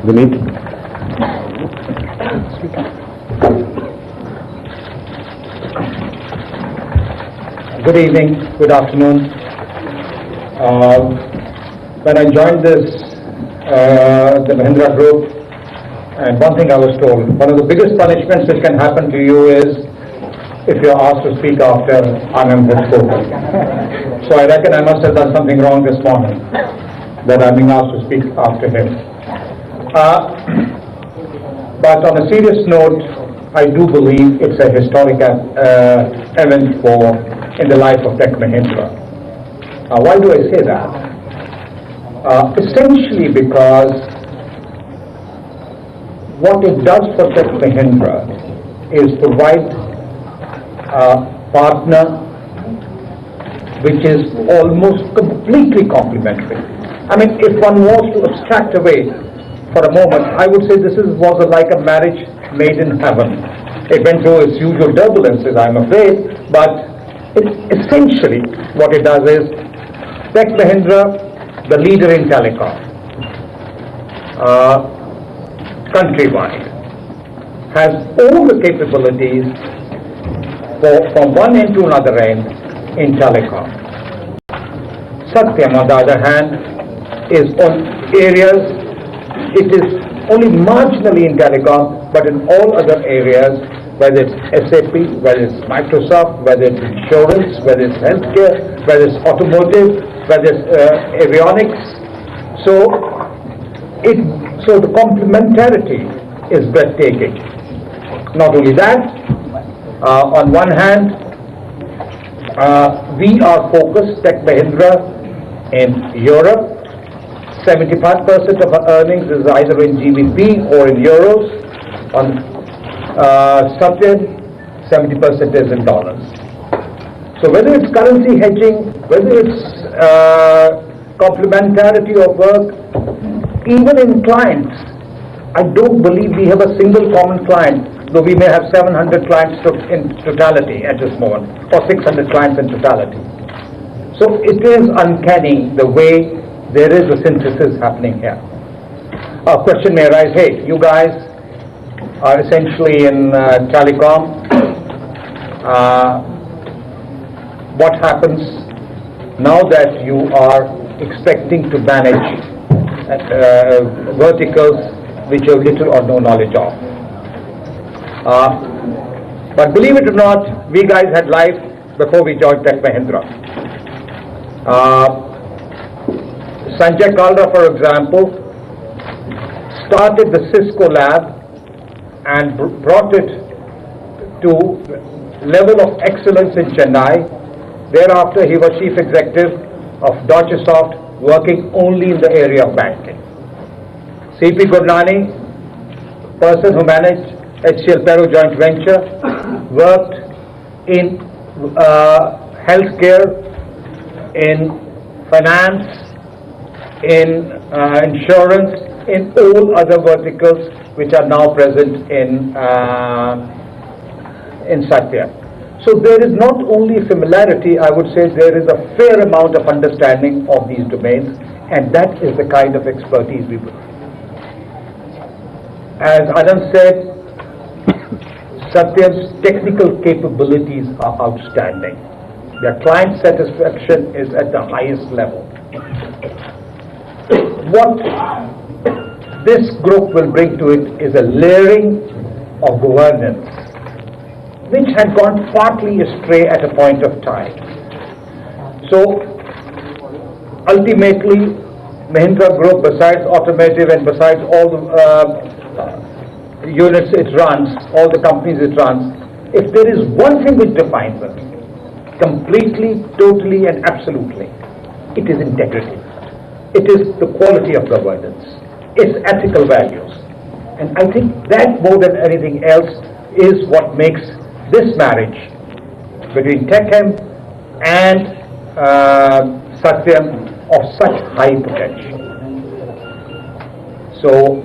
Vineet. Good evening, good afternoon. When I joined the Mahindra Group, and one thing I was told, one of the biggest punishments which can happen to you is if you're asked to speak after Anand has spoken. So I reckon I must have done something wrong this morning, that I'm being asked to speak after him. But on a serious note, I do believe it's a historic event in the life of TechMahindra. Why do I say that? Essentially because what it does for TechMahindra is provide a partner which is almost completely complementary. I mean, if one was to abstract away for a moment, I would say this was like a marriage made in heaven. It went through its usual turbulences, I'm afraid, but essentially what it does is TechMahindra, the leader in telecom, countrywide, has all the capabilities from one end to another end in telecom. Satyam, on the other hand, is on areas, it is only marginally in telecom, but in all other areas, whether it's SAP, whether it's Microsoft, whether it's insurance, whether it's healthcare, whether it's automotive, whether it's avionics. So the complementarity is breathtaking. Not only that, on one hand, we are focused, TechMahindra, in Europe. 75% of our earnings is either in GBP or in euros. On Satyam, 70% is in dollars. So whether it's currency hedging, whether it's complementarity of work, even in clients, I don't believe we have a single common client, though we may have 700 clients in totality at this moment, or 600 clients in totality. So it is uncanny the way there is a synthesis happening here. A question may arise, hey, you guys are essentially in telecom. What happens now that you are expecting to manage verticals which you have little or no knowledge of? But believe it or not, we guys had life before we joined TechMahindra. Sanjay Kalra, for example, started the Cisco lab and brought it to level of excellence in Chennai. Thereafter, he was chief executive of Deutsche Soft, working only in the area of banking. C.P. Gurnani, person who managed HCL Peru joint venture, worked in healthcare, in finance, in insurance, in all other verticals which are now present in Satya. So there is not only familiarity, I would say there is a fair amount of understanding of these domains, and that is the kind of expertise we bring. As Anand said, Satyam's technical capabilities are outstanding. Their client satisfaction is at the highest level. What this group will bring to it is a layering of governance, which had gone partly astray at a point of time. So, ultimately, Mahindra Group, besides automotive and besides all the units it runs, all the companies it runs, if there is one thing which defines it, completely, totally and absolutely, it is integrity. It is the quality of governance. It's ethical values. And I think that more than anything else is what makes this marriage between TechM and Satyam of such high potential. So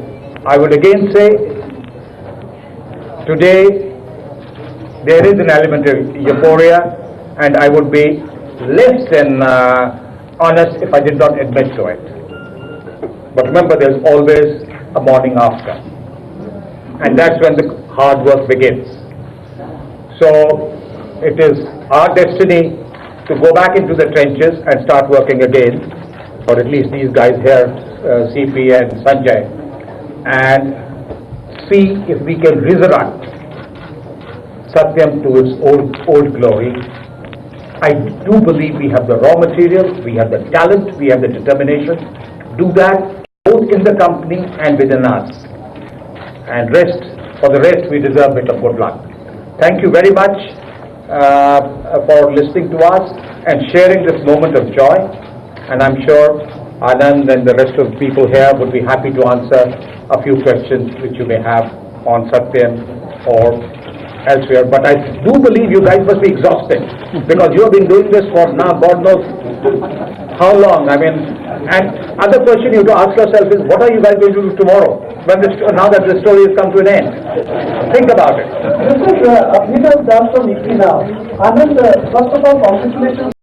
I would again say, today there is an element of euphoria, and I would be less than honest if I did not admit to it. But remember, there's always a morning after. And that's when the hard work begins. So it is our destiny to go back into the trenches and start working again, or at least these guys here, CP and Sanjay, and see if we can resurrect Satyam to its old glory. I do believe we have the raw material, we have the talent, we have the determination to do that, both in the company and within us. And for the rest, we deserve a bit of good luck. Thank you very much for listening to us and sharing this moment of joy. And I'm sure Anand and the rest of the people here would be happy to answer a few questions which you may have on Satyam or elsewhere. But I do believe you guys must be exhausted because you have been doing this for now God knows how long. I mean, and other question you have to ask yourself is, what are you guys going to do tomorrow when now that the story has come to an end? Think about it. This is Abhinav Das from ICRI now. Anand, first of all, congratulations.